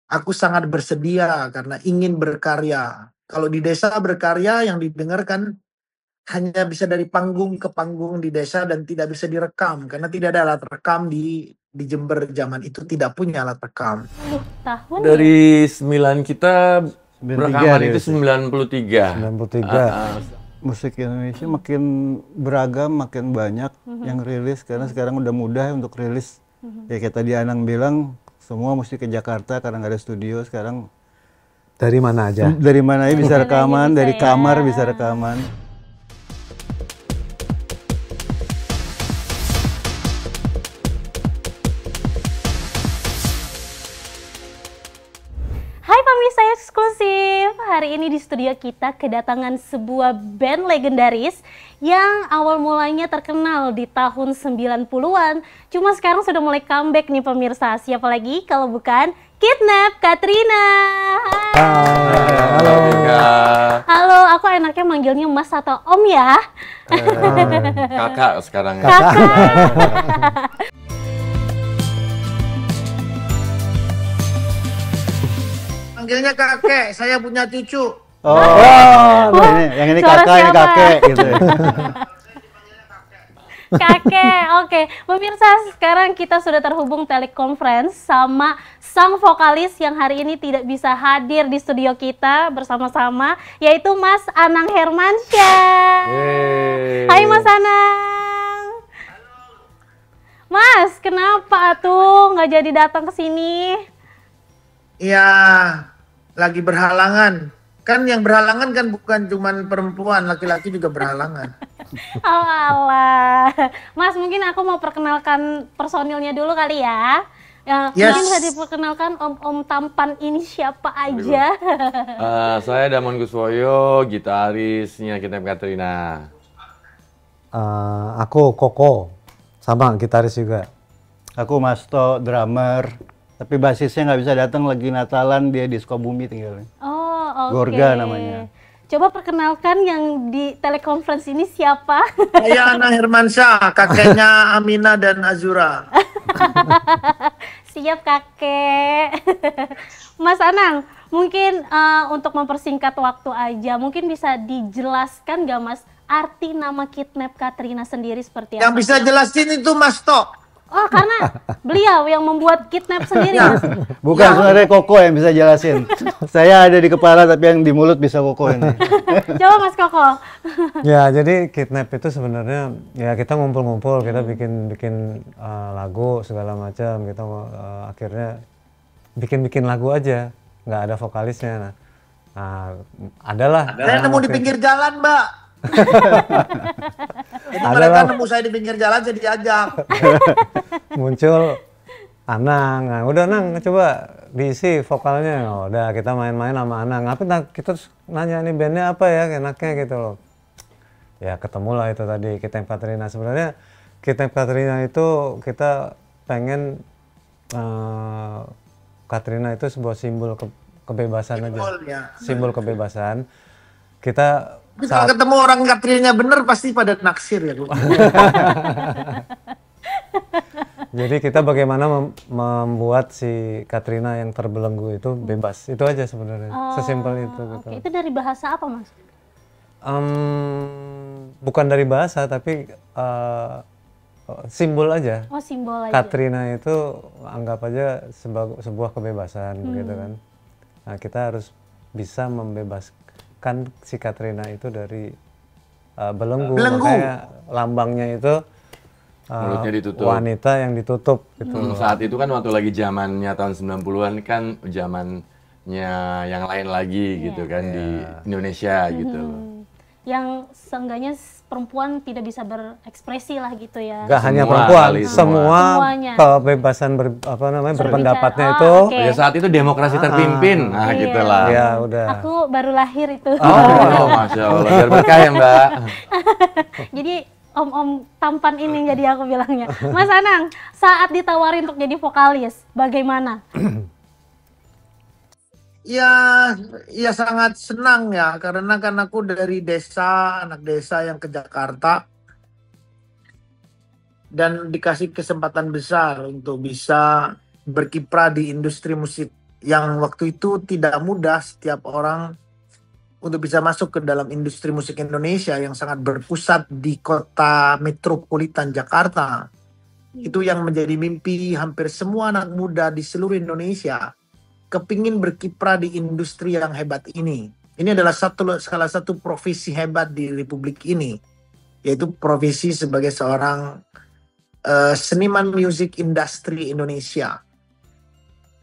aku sangat bersedia karena ingin berkarya. Kalau di desa berkarya yang didengarkan hanya bisa dari panggung ke panggung di desa dan tidak bisa direkam karena tidak ada alat rekam di Jember zaman itu tidak punya alat rekam. 10 tahun ya? Dari 9 kita 93 rekaman itu rilisnya. 93. 93. Musik Indonesia makin beragam, makin banyak yang rilis karena sekarang udah mudah untuk rilis. Ya kayak tadi Anang bilang, semua mesti ke Jakarta karena nggak ada studio sekarang. Dari mana aja? Dari mana aja bisa rekaman, bisa dari ya. kamar bisa rekaman. Hai pemirsa eksklusif, hari ini di studio kita kedatangan sebuah band legendaris yang awal mulanya terkenal di tahun 90-an. Cuma sekarang sudah mulai comeback nih pemirsa, siapa lagi kalau bukan Kidnap Katrina. Halo. Halo, aku enaknya manggilnya Mas atau Om ya. Kakak sekarang ya. Kakak. Panggilnya kakek, saya punya cucu. Oh, yang ini Suara kakak, ini siapa? kakek gitu. Kakek, oke. Pemirsa, sekarang kita sudah terhubung telekonferensi sama sang vokalis yang hari ini tidak bisa hadir di studio kita bersama-sama, yaitu Mas Anang Hermansyah. Yeay. Hai Mas Anang. Mas, kenapa tuh nggak jadi datang ke sini? Ya, lagi berhalangan. Kan yang berhalangan kan bukan cuman perempuan, laki-laki juga berhalangan. Oh alah. Mas, mungkin aku mau perkenalkan personilnya dulu kali ya. Ya, Yes. mungkin bisa diperkenalkan om-om tampan ini siapa aja. Saya Damon Guswoyo, gitarisnya Kidnap Katrina. Aku Koko, sama gitaris juga. Aku Masto, drummer. Tapi basisnya nggak bisa datang, lagi Natalan, dia di Sukabumi tinggalnya. Oh, oke. Gorga namanya. Coba perkenalkan yang di telekonferensi ini siapa? Saya Anang Hermansyah, kakeknya Amina dan Azura. Siap kakek. Mas Anang, mungkin untuk mempersingkat waktu aja, mungkin bisa dijelaskan nggak Mas arti nama Kidnap Katrina sendiri seperti Yang apa? bisa jelasin itu Mas Tok. Oh, karena beliau yang membuat Kidnap sendiri, Mas. Bukan, sebenarnya Koko yang bisa jelasin. Saya ada di kepala tapi yang di mulut bisa Koko ini. Coba Mas Koko. Ya, jadi Kidnap itu sebenarnya ya kita ngumpul-ngumpul, kita bikin lagu segala macam, kita akhirnya bikin lagu aja, nggak ada vokalisnya. Adalah. Saya nemu di pinggir jalan, Mbak. Jadi mereka nemu saya di pinggir jalan, saya diajak. Muncul Anang, nah, udah Nang coba diisi vokalnya, udah kita main-main sama Anang. Kita terus nanya nih bandnya apa ya enaknya gitu loh. Ya ketemulah itu tadi Kidnap Katrina. Sebenarnya Kidnap Katrina itu kita pengen Katrina itu sebuah simbol kebebasan aja, Simbol, ya. simbol kebebasan. Kita Tapi kalau ketemu orang Katrinanya bener pasti pada naksir ya, Bu. Jadi kita bagaimana membuat si Katrina yang terbelenggu itu bebas, itu aja sebenarnya, sesimpel itu. Gitu. Oke, itu dari bahasa apa, Mas? Bukan dari bahasa tapi simbol aja. Oh, simbol aja. Katrina itu anggap aja sebuah kebebasan, begitu kan. Nah kita harus bisa membebaskan si Katrina itu dari belenggu. Makanya lambangnya itu Mulutnya ditutup. wanita yang ditutup gitu. Saat itu kan waktu lagi zamannya tahun 90-an kan zamannya yang lain lagi gitu kan di Indonesia gitu. Yang seenggaknya perempuan tidak bisa berekspresi lah gitu ya. Gak hanya Semua perempuan, kali, Semuanya. kebebasan berpendapatnya itu. Oke. Ya saat itu demokrasi terpimpin, nah Iya. gitulah. Ya udah. Aku baru lahir itu. Oh, Masya Allah, biar berkah ya Mbak. Jadi om-om tampan ini jadi aku bilangnya. Mas Anang, saat ditawarin untuk jadi vokalis, bagaimana? Ya sangat senang ya, karena kan aku dari desa, anak desa yang ke Jakarta. Dan dikasih kesempatan besar untuk bisa berkiprah di industri musik yang waktu itu tidak mudah setiap orang untuk bisa masuk ke dalam industri musik Indonesia yang sangat berpusat di kota metropolitan Jakarta. Itu yang menjadi mimpi hampir semua anak muda di seluruh Indonesia, kepingin berkiprah di industri yang hebat ini. Ini adalah salah satu profesi hebat di Republik ini, yaitu profesi sebagai seorang seniman musik industri Indonesia.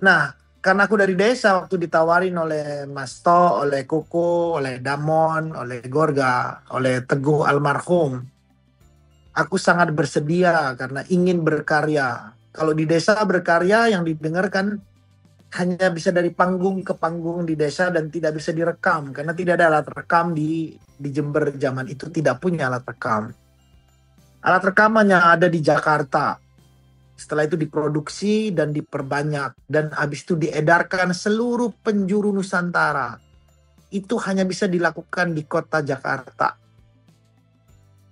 Nah, karena aku dari desa, waktu ditawarin oleh Mas To, oleh Koko, oleh Damon, oleh Gorga, oleh Teguh almarhum, aku sangat bersedia karena ingin berkarya. Kalau di desa berkarya yang didengarkan hanya bisa dari panggung ke panggung di desa dan tidak bisa direkam karena tidak ada alat rekam di Jember zaman itu, tidak punya alat rekam. Alat rekamannya ada di Jakarta. Setelah itu diproduksi dan diperbanyak dan habis itu diedarkan seluruh penjuru Nusantara. Itu hanya bisa dilakukan di kota Jakarta.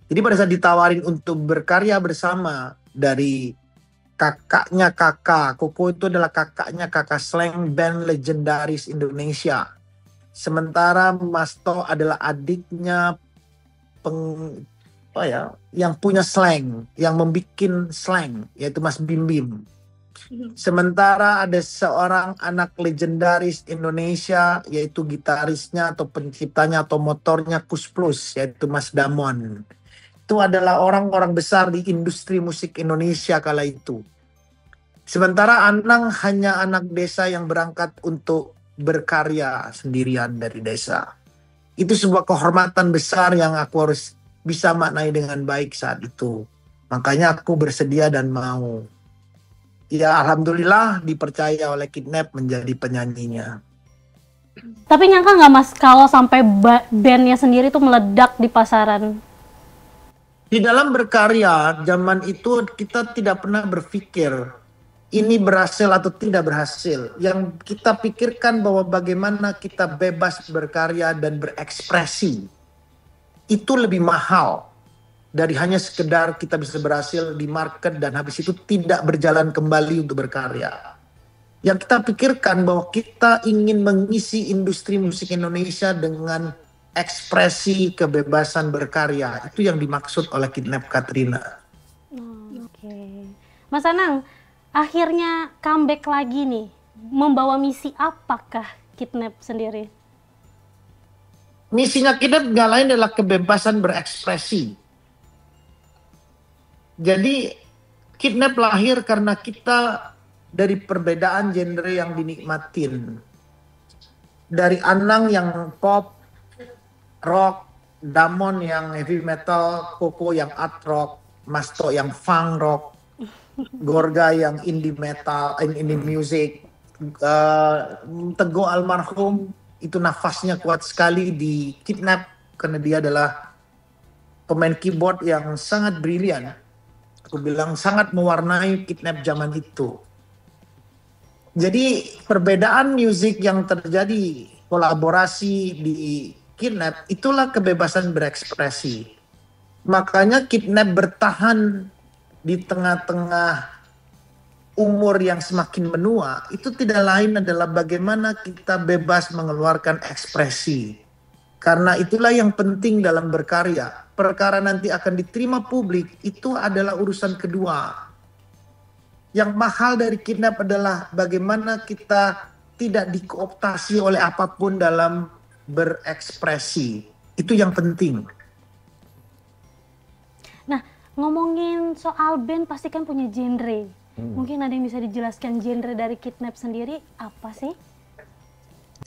Jadi pada saat ditawarin untuk berkarya bersama dari kakaknya kakak, Koko itu adalah kakaknya kakak slang band legendaris Indonesia. Sementara Mas To adalah adiknya yang punya slang, yang membikin slang, yaitu Mas Bim Bim. Sementara ada seorang anak legendaris Indonesia, yaitu gitarisnya atau penciptanya atau motornya Kus Plus, yaitu Mas Damon. Itu adalah orang-orang besar di industri musik Indonesia kala itu. Sementara Anang hanya anak desa yang berangkat untuk berkarya sendirian dari desa. Itu sebuah kehormatan besar yang aku harus bisa maknai dengan baik saat itu. Makanya aku bersedia dan mau. Ya alhamdulillah dipercaya oleh Kidnap menjadi penyanyinya. Tapi nyangka nggak Mas kalau sampai bandnya sendiri tuh meledak di pasaran? Di dalam berkarya zaman itu kita tidak pernah berpikir ini berhasil atau tidak berhasil. Yang kita pikirkan bahwa bagaimana kita bebas berkarya dan berekspresi. Itu lebih mahal dari hanya sekedar kita bisa berhasil di market dan habis itu tidak berjalan kembali untuk berkarya. Yang kita pikirkan bahwa kita ingin mengisi industri musik Indonesia dengan ekspresi kebebasan berkarya. Itu yang dimaksud oleh Kidnap Katrina. Oke. Mas Anang, akhirnya comeback lagi nih. Membawa misi apakah Kidnap sendiri? Misinya Kidnap nggak lain adalah kebebasan berekspresi. Jadi Kidnap lahir karena kita dari perbedaan genre yang dinikmatin. Dari Anang yang pop, rock, Damon yang heavy metal, Koko yang art rock, Mas To yang funk rock, Gorga yang indie metal, indie music, Teguh almarhum itu nafasnya kuat sekali di Kidnap karena dia adalah pemain keyboard yang sangat brilian. Aku bilang sangat mewarnai Kidnap zaman itu. Jadi perbedaan musik yang terjadi, kolaborasi di Kidnap, itulah kebebasan berekspresi. Makanya Kidnap bertahan di tengah-tengah umur yang semakin menua, itu tidak lain adalah bagaimana kita bebas mengeluarkan ekspresi. Karena itulah yang penting dalam berkarya. Perkara nanti akan diterima publik, itu adalah urusan kedua. Yang mahal dari Kidnap adalah bagaimana kita tidak dikooptasi oleh apapun dalam berekspresi. Itu yang penting. Nah, ngomongin soal band pasti kan punya genre. Mungkin ada yang bisa dijelaskan genre dari Kidnap sendiri apa sih?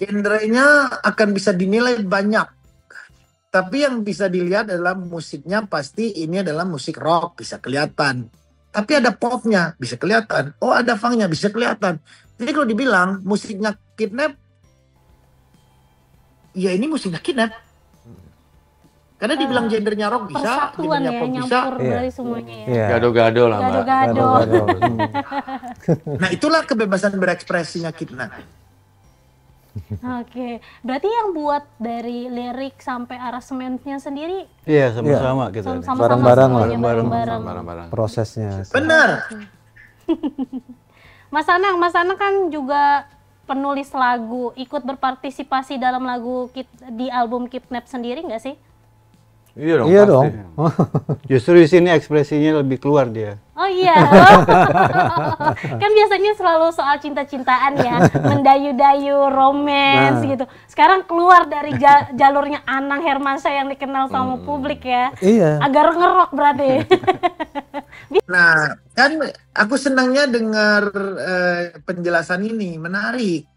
Genrenya akan bisa dinilai banyak. Tapi yang bisa dilihat adalah musiknya pasti ini adalah musik rock, bisa kelihatan. Tapi ada popnya, bisa kelihatan. Oh ada funknya, bisa kelihatan. Jadi kalau dibilang musiknya Kidnap, ya ini musiknya Kidnap. Karena dibilang gendernya rock bisa, gendernya pop bisa. Dari semuanya ya. Gado-gado lah Mbak. Gado-gado. Nah itulah kebebasan berekspresinya Kidnap. Oke, berarti yang buat dari lirik sampai aransemennya sendiri? Iya, sama-sama kita. Bareng-bareng lah. Bareng-bareng. Prosesnya. Benar. Mas Anang kan juga penulis lagu ikut berpartisipasi dalam lagu di album Kidnap sendiri nggak sih? Iya dong, Iya pasti. dong. Justru di sini ekspresinya lebih keluar dia. Oh iya, kan biasanya selalu soal cinta-cintaan ya, mendayu-dayu, romance gitu. Sekarang keluar dari jalurnya Anang Hermansyah yang dikenal sama publik ya. Iya. Agak ngerok berarti. Nah, kan aku senangnya dengar penjelasan ini, menarik.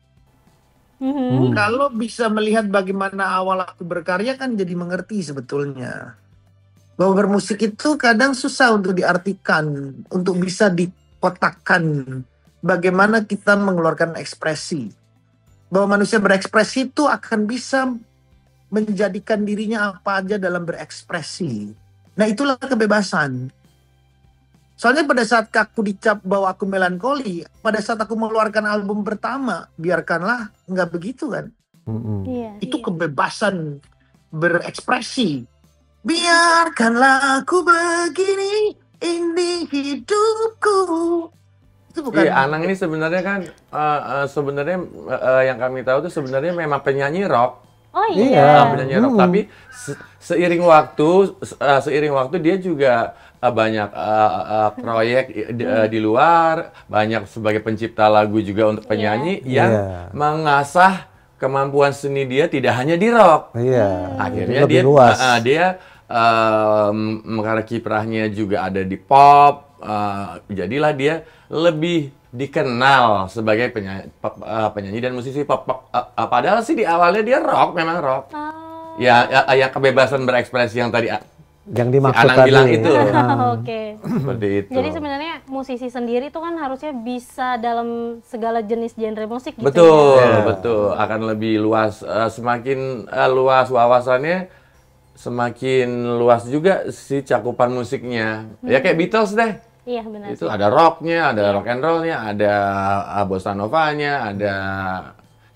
Kalau bisa melihat bagaimana awal aku berkarya kan jadi mengerti sebetulnya. Bahwa bermusik itu kadang susah untuk diartikan, untuk bisa dikotakkan. Bagaimana kita mengeluarkan ekspresi. Bahwa manusia berekspresi itu akan bisa menjadikan dirinya apa aja dalam berekspresi. Nah, itulah kebebasan. Soalnya pada saat aku dicap bahwa aku melankoli, pada saat aku mengeluarkan album pertama, biarkanlah, nggak begitu kan. Iya, Itu kebebasan berekspresi. Biarkanlah aku begini, ini hidupku. Itu bukan. Iya, Anang ini sebenarnya kan sebenarnya yang kami tahu tuh sebenarnya memang penyanyi rock. Oh Iya. iya. Penyanyi rock, tapi seiring waktu dia juga banyak proyek di luar, banyak sebagai pencipta lagu juga untuk penyanyi yang Iya. mengasah kemampuan seni dia tidak hanya di rock. Iya. Akhirnya Lebih dia luas. karena kiprahnya juga ada di pop, jadilah dia lebih dikenal sebagai penyanyi dan musisi pop. Padahal sih di awalnya dia rock, memang rock. Ya kebebasan berekspresi yang tadi Yang si dimaksud Anang tadi. bilang itu. Oke. Seperti itu. Jadi sebenarnya musisi sendiri tuh kan harusnya bisa dalam segala jenis genre musik gitu Betul, ya. betul. Akan lebih luas. Semakin luas wawasannya, semakin luas juga si cakupan musiknya. Ya kayak Beatles deh. Iya benar. Itu ada rocknya, ada rock and rollnya, ada bossa novanya, ada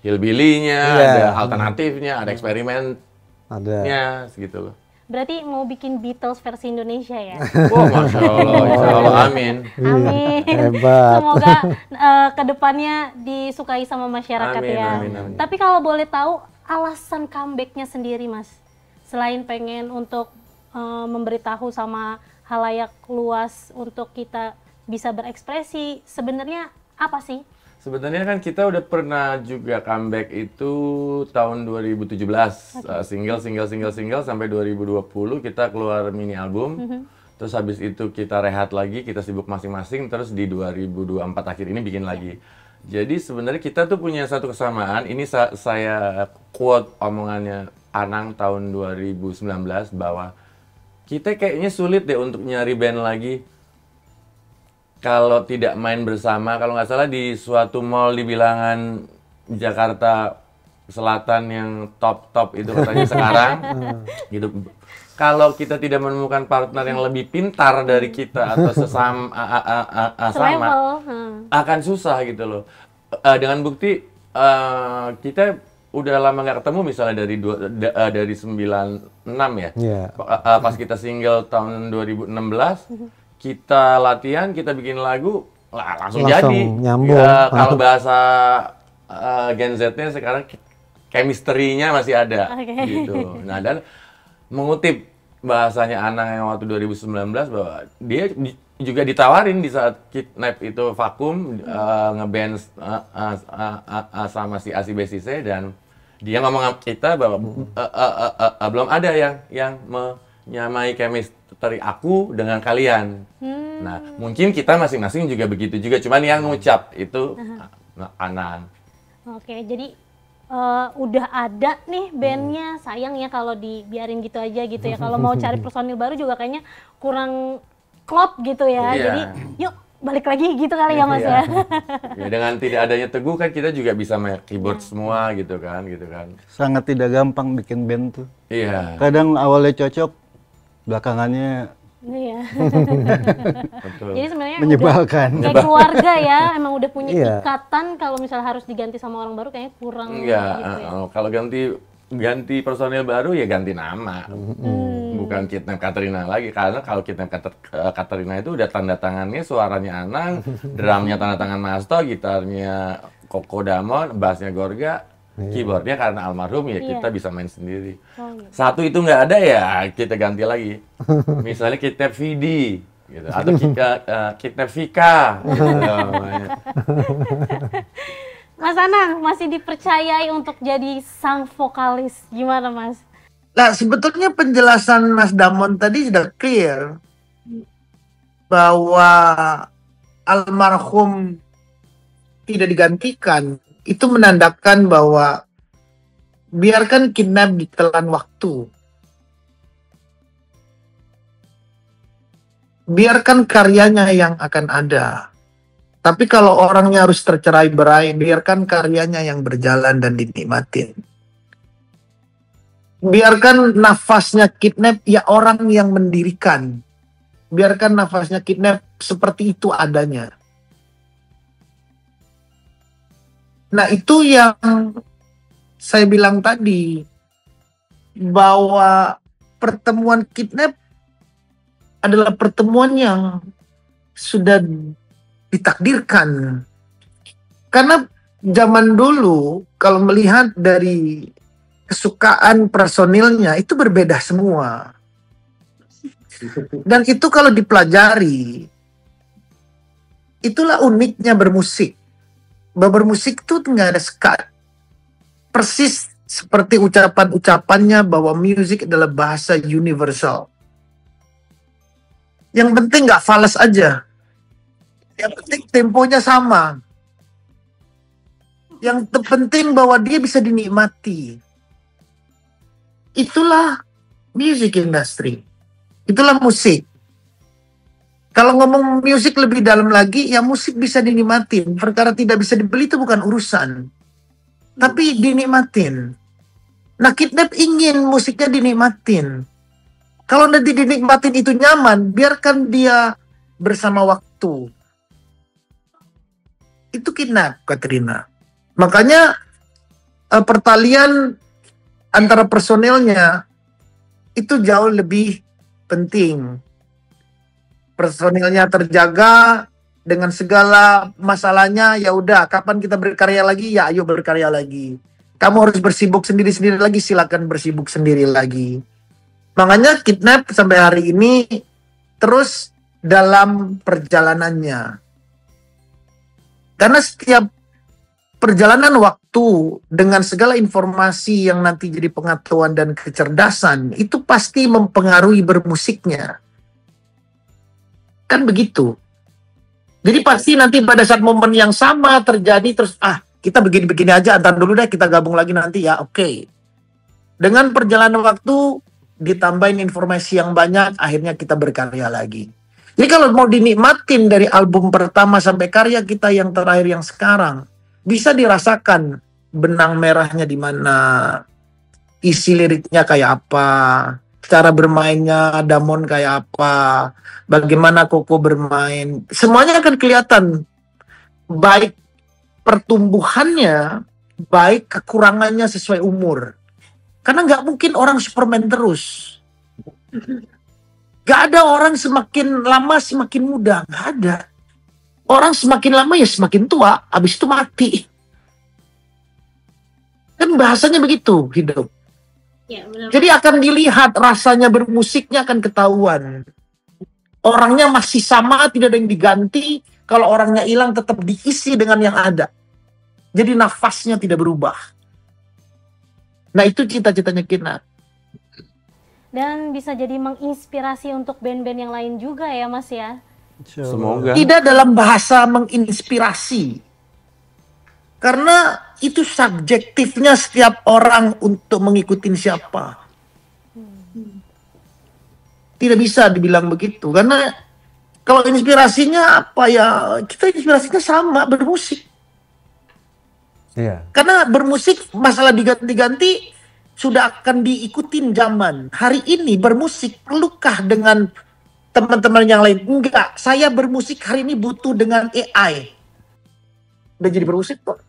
hillbilly-nya, Iya. ada alternatifnya, ada eksperimennya, Ada. segitu loh. Berarti mau bikin Beatles versi Indonesia ya? Wah, Masya Allah, Insya Allah, amin. Amin. Hebat. Semoga kedepannya disukai sama masyarakat Amin, ya. amin, amin. Tapi kalau boleh tahu alasan comeback-nya sendiri, Mas, selain pengen untuk memberitahu sama halayak luas untuk kita bisa berekspresi, sebenarnya apa sih? Sebenarnya kan kita udah pernah juga comeback itu tahun 2017, single sampai 2020 kita keluar mini album. Terus habis itu kita rehat lagi, kita sibuk masing-masing, terus di 2024 akhir ini bikin lagi. Jadi sebenarnya kita tuh punya satu kesamaan, ini saya quote omongannya Anang tahun 2019 bahwa kita kayaknya sulit deh untuk nyari band lagi kalau tidak main bersama. Kalau nggak salah di suatu mall di bilangan Jakarta Selatan yang top itu katanya sekarang gitu. Kalau kita tidak menemukan partner yang lebih pintar dari kita atau sama Selevel. akan susah gitu loh. Dengan bukti kita udah lama nggak ketemu, misalnya dari 96 ya. Iya. Pas kita single tahun 2016, kita latihan, kita bikin lagu, langsung jadi. nyambung. Ya, kalau bahasa Gen Z-nya sekarang chemistry-nya masih ada. Oke. Gitu. Nah, dan mengutip bahasanya Anang yang waktu 2019 bahwa dia juga ditawarin di saat Kidnap itu vakum, ngeband sama si Asi Besise, dan dia ngomong sama kita bahwa belum ada yang menyamai chemistry aku dengan kalian. Nah, mungkin kita masing-masing juga begitu juga, cuman yang ngucap itu Anang. Oke, jadi udah ada nih bandnya, sayang ya kalau dibiarin gitu aja gitu ya. Kalau mau cari personil baru juga kayaknya kurang klop gitu ya. Iya. Jadi yuk balik lagi gitu kali ya Mas Iya. ya. Ya, dengan tidak adanya Teguh kan kita juga bisa main keyboard semua gitu kan. Sangat tidak gampang bikin band tuh. Iya. Kadang awalnya cocok, belakangannya Iya. Betul. Jadi sebenarnya menyebalkan. udah kayak keluarga ya, emang udah punya Iya. ikatan. Kalau misalnya harus diganti sama orang baru kayaknya kurang Enggak, gitu ya. kalau ganti personil baru ya ganti nama. Bukan Kidnap Katrina lagi, karena kalau Kidnap Katrina itu udah tanda tangannya suaranya Anang, drumnya tanda tangan Masto, gitarnya Kokodamon, bassnya Gorga, keyboardnya karena almarhum ya Iya. kita bisa main sendiri. Oh, gitu. Satu itu nggak ada ya kita ganti lagi. Misalnya Kidnap Vidi gitu atau Kidnap Vika. Gitu, namanya. Mas Anang masih dipercayai untuk jadi sang vokalis. Gimana, Mas? Nah, sebetulnya penjelasan Mas Damon tadi sudah clear bahwa almarhum tidak digantikan. Itu menandakan bahwa biarkan Kidnap ditelan waktu. Biarkan karyanya yang akan ada. Tapi kalau orangnya harus tercerai-berai, biarkan karyanya yang berjalan dan dinikmatin. Biarkan nafasnya Kidnap ya orang yang mendirikan. Biarkan nafasnya Kidnap seperti itu adanya. Nah, itu yang saya bilang tadi, bahwa pertemuan Kidnap adalah pertemuan yang sudah ditakdirkan. Karena zaman dulu, kalau melihat dari kesukaan personilnya, itu berbeda semua. Dan itu kalau dipelajari, itulah uniknya bermusik. Bahwa bermusik itu nggak ada sekat. Persis seperti ucapan-ucapannya bahwa musik adalah bahasa universal. Yang penting nggak fals aja. Yang penting temponya sama. Yang terpenting bahwa dia bisa dinikmati. Itulah music industry. Itulah musik. Kalau ngomong musik lebih dalam lagi, ya musik bisa dinikmatin. Perkara tidak bisa dibeli itu bukan urusan. Tapi dinikmatin. Nah, Kidnap ingin musiknya dinikmatin. Kalau nanti dinikmatin itu nyaman, biarkan dia bersama waktu. Itu Kidnap, Katrina. Makanya pertalian antara personelnya itu jauh lebih penting. Personilnya terjaga dengan segala masalahnya, ya udah kapan kita berkarya lagi, ya ayo berkarya lagi. Kamu harus bersibuk sendiri-sendiri lagi, silakan bersibuk sendiri lagi. Makanya Kidnap sampai hari ini terus dalam perjalanannya. Karena setiap perjalanan waktu dengan segala informasi yang nanti jadi pengetahuan dan kecerdasan, itu pasti mempengaruhi bermusiknya. Kan begitu. Jadi pasti nanti pada saat momen yang sama terjadi terus, kita begini-begini aja, antar dulu deh kita gabung lagi nanti ya, oke. Dengan perjalanan waktu ditambahin informasi yang banyak, akhirnya kita berkarya lagi. Jadi kalau mau dinikmatin dari album pertama sampai karya kita yang terakhir yang sekarang, bisa dirasakan benang merahnya di mana, isi liriknya kayak apa, cara bermainnya Damon kayak apa, bagaimana Koko bermain, semuanya akan kelihatan. Baik pertumbuhannya, baik kekurangannya sesuai umur. Karena nggak mungkin orang Superman terus. Nggak ada orang semakin lama semakin muda, nggak ada. Orang semakin lama ya semakin tua, habis itu mati. Kan bahasanya begitu hidup. Ya, benar. Jadi akan dilihat rasanya bermusiknya akan ketahuan. Orangnya masih sama, tidak ada yang diganti. Kalau orangnya hilang tetap diisi dengan yang ada. Jadi nafasnya tidak berubah. Nah itu cita-citanya Kidnap. Dan bisa jadi menginspirasi untuk band-band yang lain juga ya, Mas ya. Semoga. Tidak dalam bahasa menginspirasi. Karena itu subjektifnya setiap orang untuk mengikuti siapa. Tidak bisa dibilang begitu. Karena kalau inspirasinya apa ya, kita inspirasinya sama, bermusik. Iya. Karena bermusik masalah diganti-ganti sudah akan diikutin zaman. Hari ini bermusik perlukah dengan teman-teman yang lain? Enggak, saya bermusik hari ini butuh dengan AI. Udah jadi bermusik kok.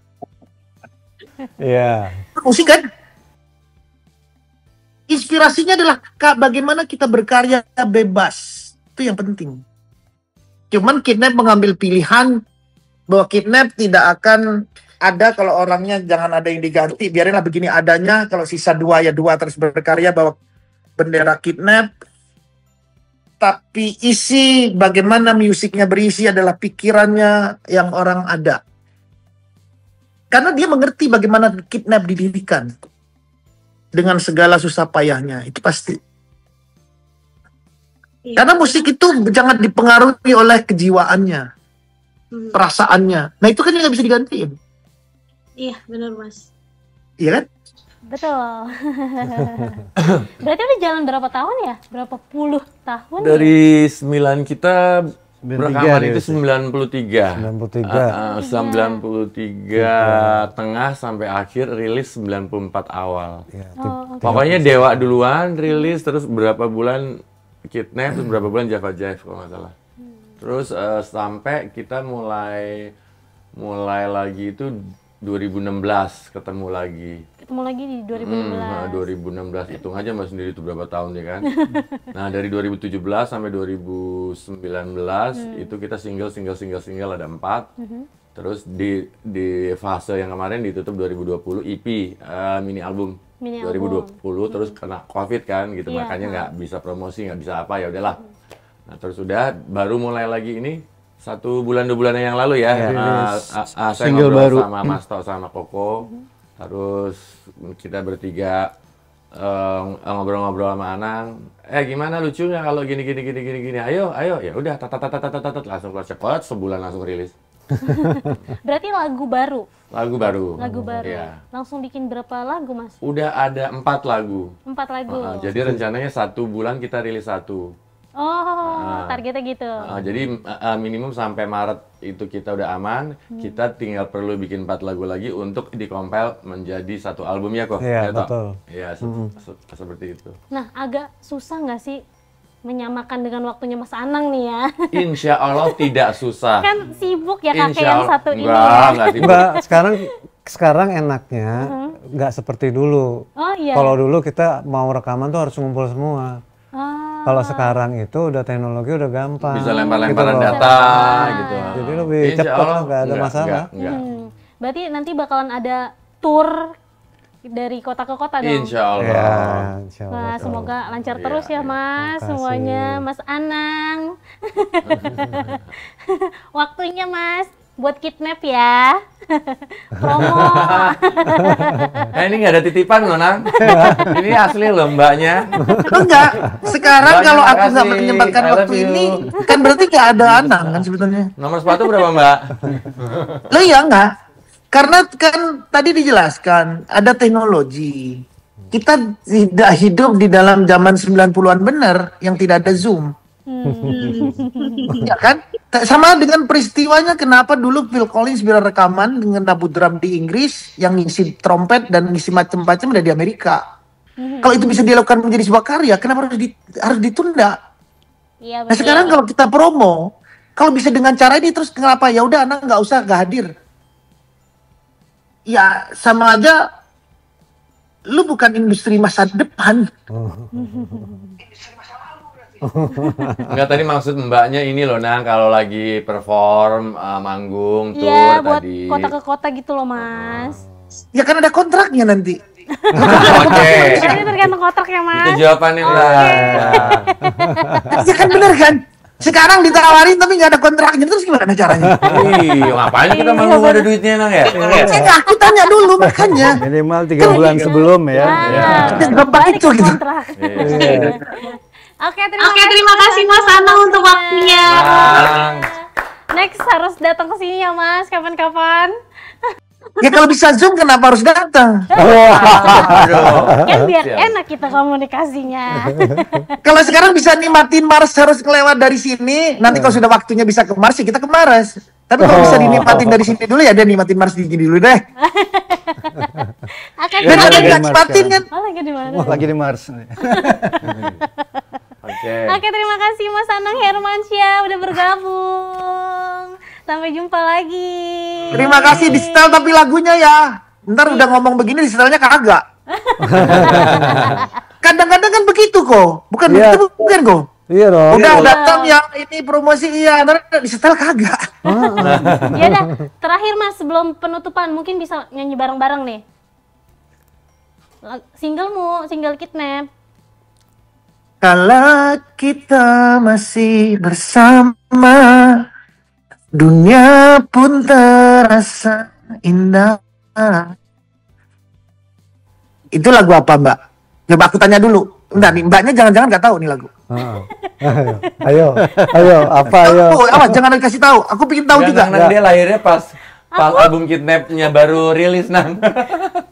Iya. Bermusik kan? Inspirasinya adalah bagaimana kita berkarya bebas. Itu yang penting. Cuman Kidnap mengambil pilihan bahwa Kidnap tidak akan ada kalau orangnya jangan ada yang diganti, biarinlah begini adanya. Kalau sisa 2 ya 2 terus berkarya bawa bendera Kidnap. Tapi isi bagaimana musiknya berisi adalah pikirannya yang orang ada. Karena dia mengerti bagaimana Kidnap didirikan dengan segala susah payahnya, itu pasti. Karena musik itu jangan dipengaruhi oleh kejiwaannya, perasaannya. Nah itu kan yang nggak bisa digantiin. Iya, benar Mas. Iya kan? Betul. Berarti udah jalan berapa tahun ya? Berapa puluh tahun? Dari 9 kita 93 rekaman ya, itu Mas? 93. 93 tengah sampai akhir, rilis 94 awal. Ya, Pokoknya Dewa duluan rilis, terus berapa bulan Kidnap, terus berapa bulan Java Jive kalau nggak salah. Terus sampai kita mulai lagi itu 2016 ketemu lagi. Ketemu lagi di 2016. Nah, 2016 hitung aja Mas sendiri itu berapa tahun ya kan. Nah, dari 2017 sampai 2019 itu kita single ada 4. Terus di fase yang kemarin ditutup 2020 EP mini album. 2020 terus kena Covid kan gitu, Iya, makanya nggak bisa promosi, nggak bisa apa, ya udahlah. Nah, terus sudah baru mulai lagi ini 1 bulan 2 bulan yang lalu ya. Saya single ngobrol baru. sama Mas Tok sama Koko. Terus kita bertiga ngobrol-ngobrol sama Anang. Gimana lucunya kalau gini. Ayo. Ya udah langsung keluar cepet, sebulan langsung rilis. Berarti lagu baru. Lagu baru. Iya. Langsung bikin berapa lagu, Mas? Udah ada 4 lagu. 4 lagu. Jadi rencananya 1 bulan kita rilis 1. Targetnya gitu. Jadi minimum sampai Maret itu kita udah aman. Kita tinggal perlu bikin 4 lagu lagi untuk dikompil menjadi 1 album ya kok. Iya, betul. Iya, seperti itu. Nah, agak susah nggak sih menyamakan dengan waktunya Mas Anang nih ya? Insya Allah tidak susah. Kan sibuk ya kakek Insya yang Allah. satu ini ya. Enggak sibuk. Mbak, sekarang enaknya nggak seperti dulu. Oh iya. Kalau dulu kita mau rekaman tuh harus ngumpul semua. Kalau sekarang itu udah teknologi udah gampang. Bisa lempar-lemparan Gitu loh. data gitu. Jadi lebih Insya cepat Allah, lah, nggak ada masalah. Enggak. Berarti nanti bakalan ada tour dari kota ke kota dong? Insya Allah. Ya, insya Allah. Wah, semoga lancar Iya, terus ya iya. Mas, Makasih. semuanya. Mas Anang. Waktunya Mas, buat Kidnap ya. Promo. Ini nggak ada titipan loh, Nang. Ini asli loh mbaknya. Enggak. Sekarang Mbaknya kalau aku nggak makasih. menyempatkan I love waktu you. ini, kan berarti nggak ada Anang kan sebetulnya. Nomor sepatu berapa, Mbak? Lo ya enggak? Karena kan tadi dijelaskan ada teknologi. Kita tidak hidup di dalam zaman 90-an benar yang tidak ada Zoom. Ya kan? Sama dengan peristiwanya kenapa dulu Phil Collins bila rekaman dengan Nabu Drum di Inggris yang ngisi trompet dan ngisi macam-macam ada di Amerika. Kalau itu bisa dilakukan menjadi sebuah karya, kenapa harus ditunda? Iya, Nah sekarang kalau kita promo, kalau bisa dengan cara ini terus kenapa? Ya udah anak nggak hadir. Ya sama aja, lu bukan industri masa depan. Enggak, tadi maksud mbaknya ini loh, Nang, kalau lagi perform, manggung, tour Iya, buat tadi. kota ke kota gitu loh Mas. Ya kan ada kontraknya nanti. Oke. Ini tergantung kontraknya Itu Mas. jawabannya, Mbak. Ya kan bener kan? Sekarang ditawarin tapi nggak ada kontraknya, terus gimana caranya? Ih, ngapain kita manggung nggak ada duitnya, Nang ya? Ya, aku tanya dulu makanya. Minimal 3 bulan sebelum ya. Gampang Balik itu gitu. kontrak. Iya. Oke, terima kasih Mas Anang untuk waktunya. Nang. Next harus datang ke sini ya Mas, kapan-kapan. Ya kalau bisa Zoom kenapa harus datang? Aduh. Kan biar Siap. enak kita komunikasinya. Kalau sekarang bisa nikmatin Mars harus kelewat dari sini, nanti kalau sudah waktunya bisa ke Mars, ya kita ke Mars. Tapi kalau bisa dinikmatin dari sini dulu ya, dia nikmatin Mars di sini dulu deh. Akan Dan Lagi ada di yang Mars nikmatin kan? Oh, lagi di mana? Lagi di Mars. Oke. Oke, terima kasih Mas Anang Hermansyah udah bergabung. Sampai jumpa lagi. Terima kasih di setel tapi lagunya ya. Ntar udah ngomong begini di setelnya kagak. Kadang-kadang kan begitu kok. Bukan Iya. begitu bukan kok. Iya dong. Udah datang ya ini promosi iya, ntar disetel kagak. Ya dah, terakhir Mas sebelum penutupan mungkin bisa nyanyi bareng-bareng nih. Singlemu, single Kidnap. Kala kita masih bersama, dunia pun terasa indah. Itu lagu apa Mbak? Coba aku tanya dulu. Enggak nih, Mbaknya jangan-jangan nggak tahu nih lagu. Ayo, apa ayo? Awas, jangan dikasih tahu. Aku pengen tahu juga. Nang, dia lahirnya pas album Kidnapnya baru rilis Nang.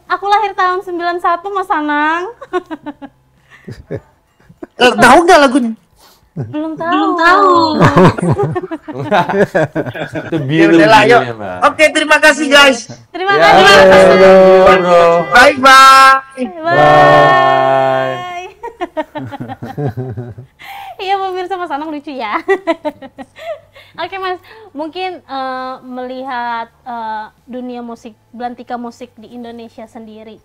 Aku lahir tahun 91 Mas Anang. Tahu nggak lagunya? Belum tahu. Belum tahu. Itu biru Yaudah lah, yuk. judulnya, Mbak. Oke, terima kasih guys. Terima Ya, kasih. bro. Bye bye. Bye. Iya pemirsa, Mas Anang lucu ya. Oke Mas, mungkin melihat dunia musik, belantika musik di Indonesia sendiri,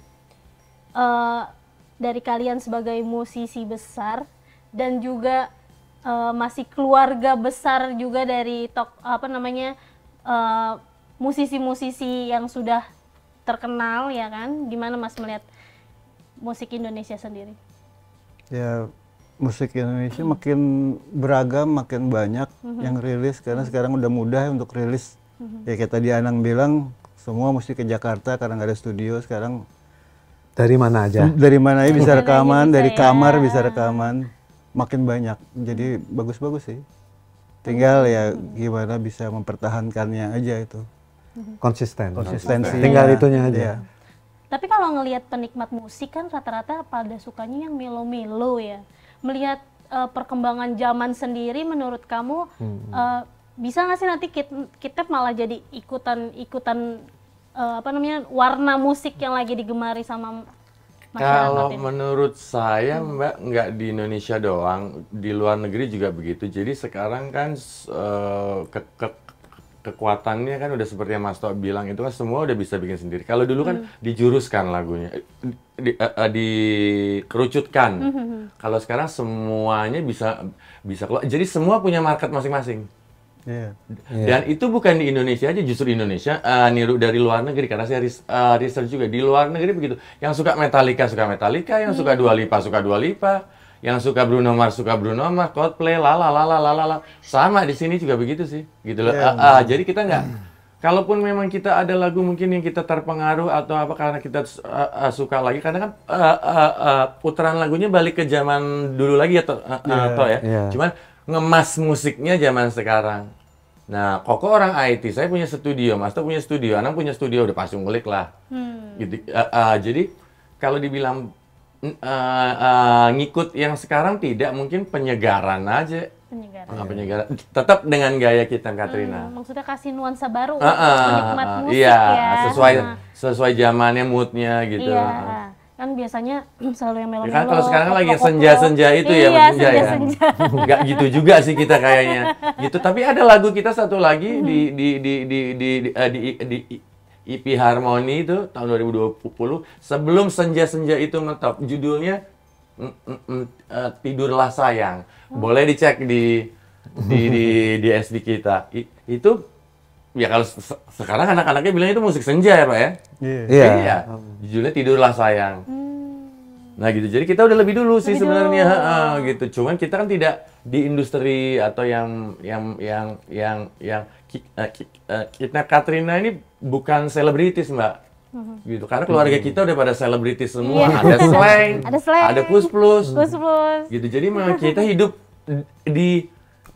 dari kalian sebagai musisi besar dan juga masih keluarga besar juga dari musisi-musisi yang sudah terkenal ya kan, gimana Mas melihat musik Indonesia sendiri? Ya, musik Indonesia makin beragam, makin banyak yang rilis karena sekarang udah mudah untuk rilis. Ya kayak tadi Anang bilang, semua mesti ke Jakarta karena nggak ada studio sekarang. Dari mana aja? Dari mana aja bisa Dari mana aja rekaman, bisa dari ya. kamar bisa rekaman, makin banyak. Jadi bagus-bagus sih. Tinggal ya gimana bisa mempertahankannya aja itu. Tinggal Konsistensi. Ya. itunya aja. Iya. Tapi kalau ngelihat penikmat musik kan rata-rata pada sukanya yang melo-melo ya. Melihat perkembangan zaman sendiri, menurut kamu bisa nggak sih nanti kita malah jadi ikutan warna musik yang lagi digemari sama masyarakat Kalau ini? menurut saya Mbak, nggak di Indonesia doang, di luar negeri juga begitu. Jadi sekarang kan kekuatannya kan udah seperti yang Mas Tok bilang, itu kan semua udah bisa bikin sendiri. Kalau dulu kan dijuruskan lagunya, dikerucutkan. Kalau sekarang semuanya bisa keluar. Jadi semua punya market masing-masing. Iya. Dan itu bukan di Indonesia aja, justru Indonesia niru dari luar negeri, karena saya research juga di luar negeri begitu. Yang suka Metallica, yang suka Dua Lipa, yang suka Bruno Mars, Coldplay, lala. Sama di sini juga begitu sih, gitu loh. Jadi kita nggak, kalaupun memang kita ada lagu mungkin yang kita terpengaruh atau apa karena kita suka lagi, karena kan putaran lagunya balik ke zaman dulu lagi atau ya. Cuman ngemas musiknya zaman sekarang. Nah, Koko orang IT, saya punya studio, Mas Tok punya studio, Anang punya studio, udah pasti ngulik lah. Gitu. Jadi kalau dibilang ngikut yang sekarang tidak, mungkin penyegaran aja. Penyegaran. Tetap dengan gaya kita, Katrina. Maksudnya kasih nuansa baru untuk penikmat musik iya, ya. sesuai zamannya, moodnya gitu. Iya. Kan biasanya selalu yang melo-melo. Ya kan kalau sekarang lagi koplo-koplo. senja-senja itu ya, iya, senja ya. senja-senja. Nggak gitu juga sih kita kayaknya. Gitu. Tapi ada lagu kita satu lagi di EP Harmony itu tahun 2020 sebelum senja-senja itu menetap, judulnya Tidurlah Sayang. Boleh dicek di SD kita. Itu ya kalau sekarang anak-anaknya bilang itu musik senja ya Pak ya? Iya. Judulnya Tidurlah Sayang. Nah gitu. Jadi kita udah lebih dulu sih sebenarnya gitu. Cuman kita kan tidak di industri atau yang Kidnap Katrina ini bukan selebritis Mbak. Gitu. Karena keluarga kita udah pada selebritis semua. Ada slang, ada plus-plus. Gitu. Jadi memang kita hidup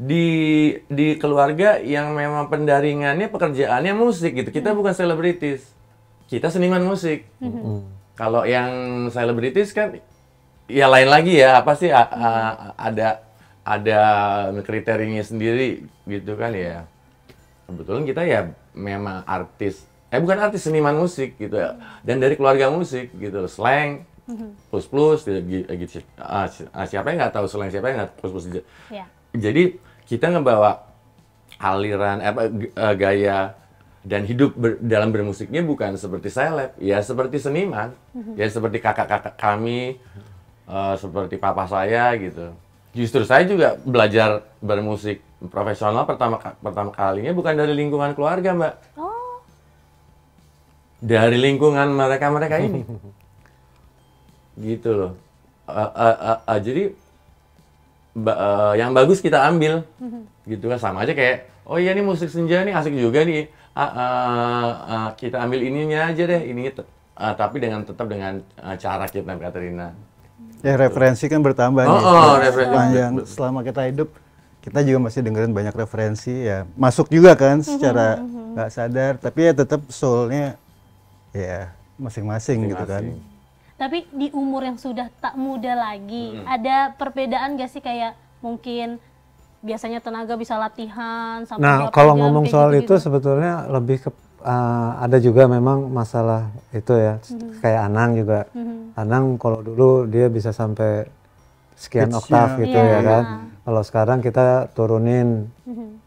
di keluarga yang memang pendaringannya pekerjaannya musik gitu. Kita bukan selebritis. Kita seniman musik. Kalau yang selebritis kan ya lain lagi ya, apa sih ada kriterianya sendiri gitu kan ya. Kebetulan kita ya memang bukan artis, seniman musik gitu ya. Dan dari keluarga musik gitu, slang, plus gitu. Siapa yang nggak tahu slang, siapa yang nggak plus gitu. Yeah. Jadi kita ngebawa aliran gaya dan hidup dalam bermusiknya bukan seperti seleb, ya seperti seniman, ya seperti kakak-kakak kami, seperti papa saya gitu. Justru saya juga belajar bermusik profesional pertama kalinya bukan dari lingkungan keluarga, Mbak. Oh, Dari lingkungan mereka ini. Gitu loh. Jadi yang bagus kita ambil. Gitu kan, sama aja kayak, oh iya nih musik senja nih asik juga nih. Kita ambil ininya aja deh, ininya tapi tetap dengan cara kita, Katrina. Ya referensi kan bertambah nih. Referensi. Selama kita hidup, kita juga masih dengerin banyak referensi ya. Masuk juga kan secara nggak sadar, tapi ya tetap soul-nya ya masing-masing gitu kan. tapi di umur yang sudah tak muda lagi, ada perbedaan gak sih kayak mungkin biasanya tenaga bisa latihan sampai Nah, berapa kalau jam, ngomong kayak soal gitu-gitu? itu sebetulnya lebih ke ada juga memang masalah itu ya, kayak Anang juga. Anang kalau dulu dia bisa sampai sekian Pitch-nya. oktav gitu Iya. ya kan. Kalau sekarang kita turunin.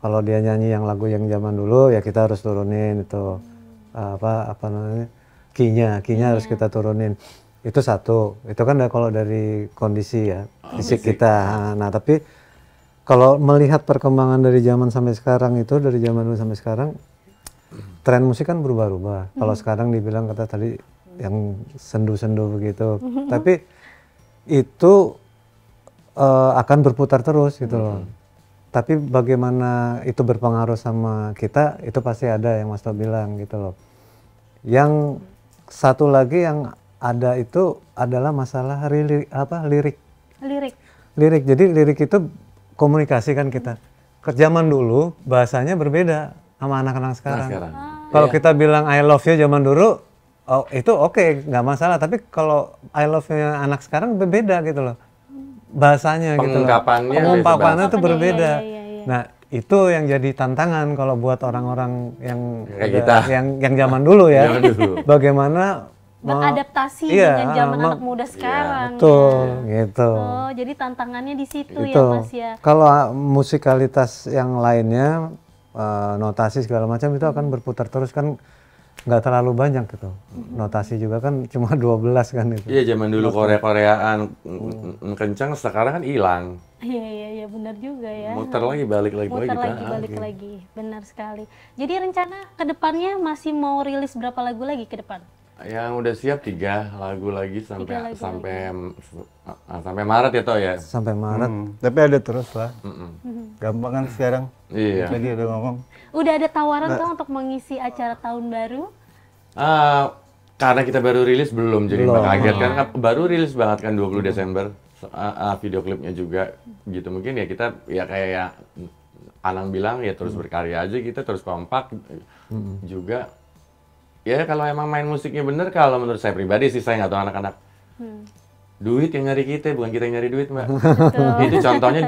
Kalau dia nyanyi yang lagu yang zaman dulu ya kita harus turunin itu apa namanya key-nya harus kita turunin. Itu satu. Itu kan kalau dari kondisi ya fisik kita. Nah, tapi kalau melihat perkembangan dari zaman sampai sekarang itu, dari zaman dulu sampai sekarang, tren musik kan berubah-ubah. Kalau sekarang dibilang kata tadi yang sendu-sendu begitu, tapi itu akan berputar terus gitu loh. Tapi bagaimana itu berpengaruh sama kita, itu pasti ada yang Mas To bilang gitu loh. Yang satu lagi yang ada itu adalah masalah lirik. Lirik. Jadi lirik itu komunikasi kan kita. Ke zaman dulu bahasanya berbeda sama anak-anak sekarang. Kalau kita bilang I love you zaman dulu, oh, itu oke, nggak masalah. Tapi kalau I love you anak sekarang berbeda gitu loh. Bahasanya gitu loh. Pengungkapannya itu berbeda. Nah, itu yang jadi tantangan kalau buat orang-orang yang yang zaman dulu ya. Bagaimana beradaptasi dengan zaman anak muda sekarang. Betul, gitu. Oh, jadi tantangannya di situ Itu. ya Mas ya. Kalau musikalitas yang lainnya, notasi segala macam itu akan berputar terus kan, nggak terlalu banyak gitu. Notasi juga kan cuma 12 kan itu. Iya, zaman dulu Koreaan kencang, sekarang kan hilang. Iya benar juga ya. Muter lagi balik lagi. Benar sekali. Jadi rencana kedepannya masih mau rilis berapa lagu lagi ke depan? Yang udah siap 3 lagu lagi sampai Maret ya Toh ya. Sampai Maret. Tapi ada terus lah. Gampang kan sekarang. Iya. Tadi udah ngomong. Udah ada tawaran tuh untuk mengisi acara tahun baru? Karena kita baru rilis belum, jadi kaget kan. Baru rilis banget kan 20 Desember. Video klipnya juga gitu. Mungkin ya kita ya kayak ya Anang bilang ya terus berkarya aja, kita terus kompak juga. Ya kalau emang main musiknya bener, kalau menurut saya pribadi sih, saya nggak tahu anak-anak. Duit yang nyari kita, bukan kita yang nyari duit, Mbak. Itu contohnya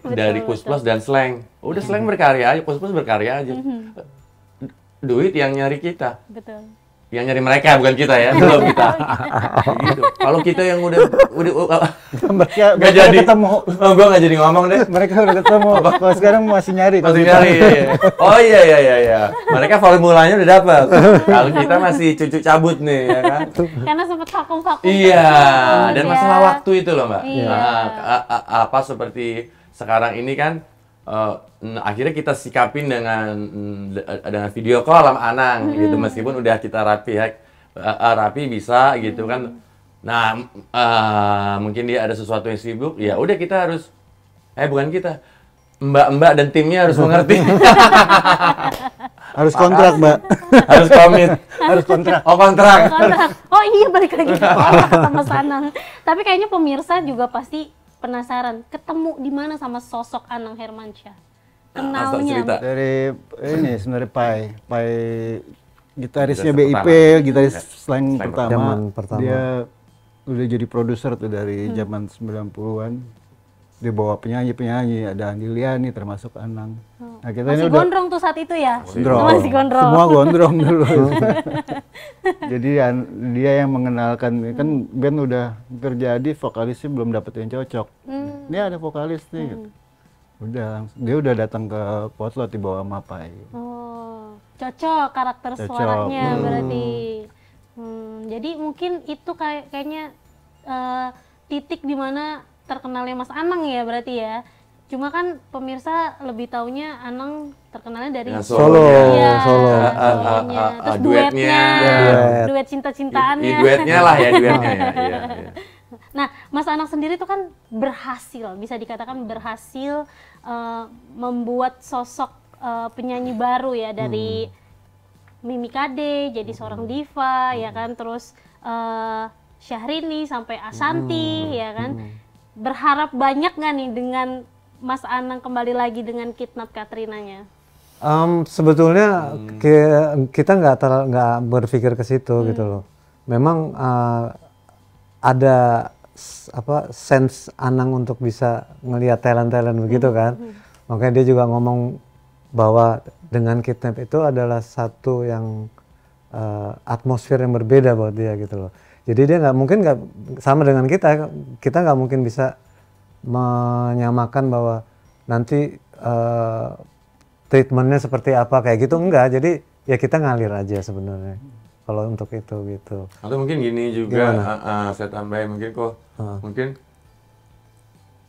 dari Kusplus dan Slang. Udah Slang berkarya aja, Kusplus berkarya aja. Duit yang nyari kita. Betul. Yang nyari mereka, bukan kita ya, belum kita. Gitu. Kalau kita yang udah Nggak jadi ketemu. Gua nggak jadi ngomong deh. Mereka udah ketemu. Kalau sekarang masih nyari. Masih nyari. Oh iya. Mereka formulanya udah dapat. Kalau kita masih cucu cabut nih, ya kan? Karena sempat vakum-vakum. Iya. Dan masalah waktu itu loh, Mbak. Iya. Apa seperti sekarang ini kan, akhirnya kita sikapin dengan video call sama Anang gitu, meskipun udah kita rapi bisa gitu kan. Nah, mungkin dia ada sesuatu yang sibuk, ya udah kita harus bukan kita, Mbak dan timnya harus mengerti. Harus kontrak, Mbak. Harus komit. Harus kontrak. Oh, kontrak. Oh iya, balik lagi ke kontrak sama Sanang. Tapi kayaknya pemirsa juga pasti penasaran, ketemu di mana sama sosok Anang Hermansyah? Kenalnya. Dari ini sebenarnya Pai gitarisnya BIP, gitaris Slang pertama. Dia udah jadi produser tuh dari zaman 90-an. Dia bawa penyanyi, ada Andi Liani termasuk Anang. Nah, kita masih ini udah gondrong tuh saat itu ya? Masih gondrong. Semua gondrong dulu. Jadi dia yang mengenalkan, kan band udah terjadi, vokalisnya belum dapet yang cocok. Ini ada vokalis nih. Gitu. Dia udah datang ke Potlot dibawa sama Pai. Oh, cocok karakter suaranya berarti. Jadi mungkin itu kayaknya titik dimana terkenalnya Mas Anang ya berarti ya. Cuma kan pemirsa lebih taunya Anang terkenalnya dari Ya, Solo. Iya, Solo. solonya. Terus Duetnya. duet cinta-cintaannya. Duetnya lah ya, duetnya ya. Iya, iya. Nah, Mas Anang sendiri tuh kan berhasil, bisa dikatakan berhasil membuat sosok penyanyi baru ya dari Mimi Kade jadi seorang diva ya kan, terus Syahrini sampai Ashanti ya kan. Berharap banyak nggak nih dengan Mas Anang kembali lagi dengan Kidnap Katrinanya? Sebetulnya kita nggak berpikir ke situ gitu loh. Memang ada sense Anang untuk bisa ngelihat talent begitu kan. Makanya dia juga ngomong bahwa dengan Kidnap itu adalah satu yang atmosfer yang berbeda buat dia gitu loh. Jadi dia nggak sama dengan kita nggak mungkin bisa menyamakan bahwa nanti treatmentnya seperti apa kayak gitu, enggak. Jadi ya kita ngalir aja sebenarnya kalau untuk itu gitu. Atau mungkin gini juga, saya tambahin mungkin mungkin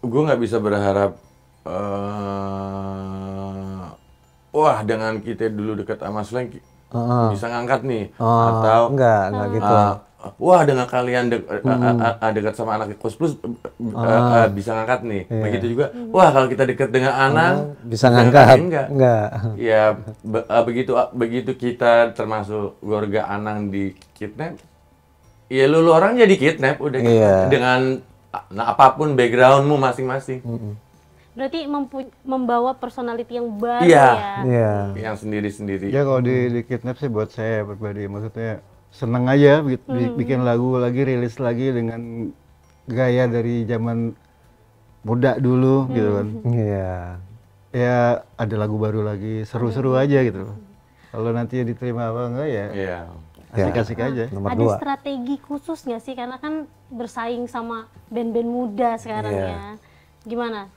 gue nggak bisa berharap wah dengan kita dulu dekat sama Slang bisa ngangkat nih, atau enggak gitu. Wah dengan kalian dekat sama anak Kos Plus bisa ngangkat nih. Begitu juga, wah kalau kita dekat dengan Anang bisa ngangkat. Enggak. Ya begitu kita termasuk keluarga Anang di Kidnap, ya lu orang jadi Kidnap udah dengan apapun backgroundmu masing-masing. Berarti membawa personality yang baru ya. Iya. Yang sendiri-sendiri. Ya kalau di Kidnap sih buat saya pribadi maksudnya seneng aja bikin lagu lagi, rilis lagi dengan gaya dari zaman muda dulu gitu kan. Iya. Ya ada lagu baru lagi, seru-seru aja gitu. Kalau nanti diterima apa enggak ya asik-asik aja. Ada strategi khusus nggak sih? Karena kan bersaing sama band-band muda sekarang ya. Gimana?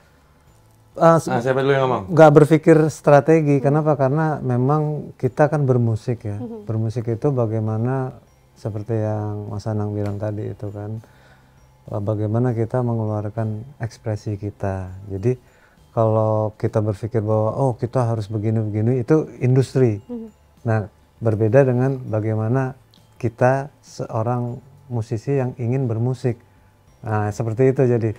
Siapa dulu yang ngomong? Nggak berpikir strategi, kenapa? Karena memang kita kan bermusik ya. Bermusik itu bagaimana seperti yang Mas Anang bilang tadi itu kan, bagaimana kita mengeluarkan ekspresi kita. Jadi kalau kita berpikir bahwa oh kita harus begini-begini, itu industri. Nah berbeda dengan bagaimana kita seorang musisi yang ingin bermusik. Nah seperti itu jadi.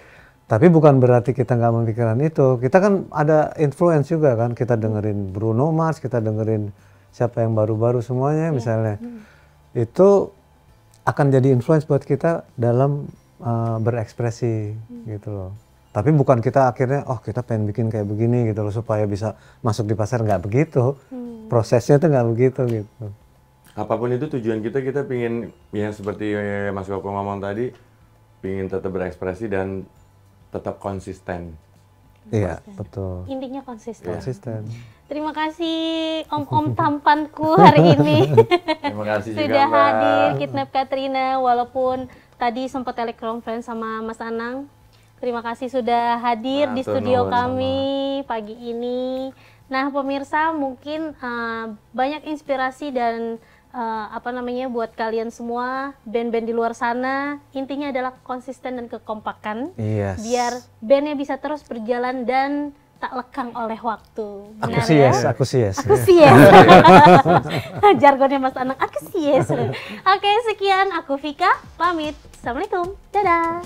Tapi bukan berarti kita nggak memikirkan itu. Kita kan ada influence juga kan. Kita dengerin Bruno Mars, kita dengerin siapa yang baru-baru semuanya misalnya. Itu akan jadi influence buat kita dalam berekspresi gitu loh. Tapi bukan kita akhirnya, oh kita pengen bikin kayak begini gitu loh supaya bisa masuk di pasar, nggak begitu. Prosesnya tuh nggak begitu gitu. Apapun itu tujuan kita pingin, ya seperti Mas Koko ngomong tadi, pingin tetap berekspresi dan tetap konsisten. Iya, betul. Intinya konsisten. Konsisten. Terima kasih om-om tampanku hari ini. Terima kasih juga sudah Mbak. hadir Kidnap Katrina, walaupun tadi sempat telekonferensi sama Mas Anang. Terima kasih sudah hadir di studio kami pagi ini. Nah pemirsa, mungkin banyak inspirasi dan buat kalian semua, band-band di luar sana, intinya adalah konsisten dan kekompakan. Yes. Biar bandnya bisa terus berjalan dan tak lekang oleh waktu. Aku Benar sih ya? yes, aku sih yes. Aku sih yes. Jargonnya Mas Anang, aku sih yes. Oke, sekian. Aku Vika, pamit. Assalamualaikum. Dadah.